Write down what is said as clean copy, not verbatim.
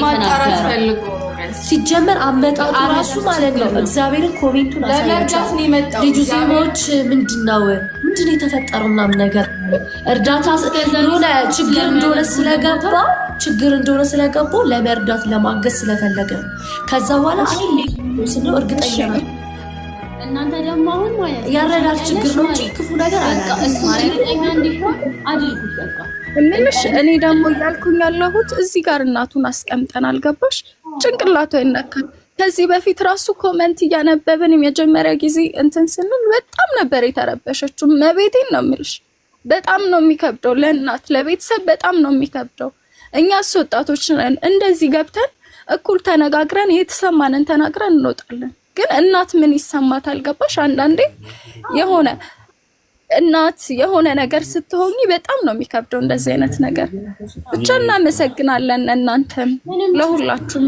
ለማጣራት ፈልጎ ነው ሲጀመር አመጣጡ ራሱ ማለት ነው። እግዚአብሔርን ኮሜንቱን አሳያችሁ ልጁ ዜማዎች ምንድነው የተፈጠረው ምናምን ነገር እርዳታ ስለሆነ ችግር እንደሆነ ስለገባው ለመርዳት ለማገዝ ስለፈለገ ከዛ በኋላ ስለው እርግጠኛ ነው እናንተ ደግሞ አሁን ማለት ያረዳል ችግር ነው እንጂ ክፉ ነገር እኔ ደግሞ እያልኩኝ ያለሁት እዚህ ጋር እናቱን አስቀምጠን አልገባሽ ጭንቅላቷ ይነካል። ከዚህ በፊት ራሱ ኮሜንት እያነበብን የመጀመሪያ ጊዜ እንትን ስንል በጣም ነበር የተረበሸችው። መቤቴን ነው የምልሽ። በጣም ነው የሚከብደው ለእናት ለቤተሰብ በጣም ነው የሚከብደው። እኛስ ወጣቶች ነን እንደዚህ ገብተን እኩል ተነጋግረን የተሰማንን ተናግረን እንወጣለን። ግን እናት ምን ይሰማታል ገባሽ? አንዳንዴ እናት የሆነ ነገር ስትሆኚ በጣም ነው የሚከብደው እንደዚህ አይነት ነገር። ብቻ እናመሰግናለን እናንተም ለሁላችሁም።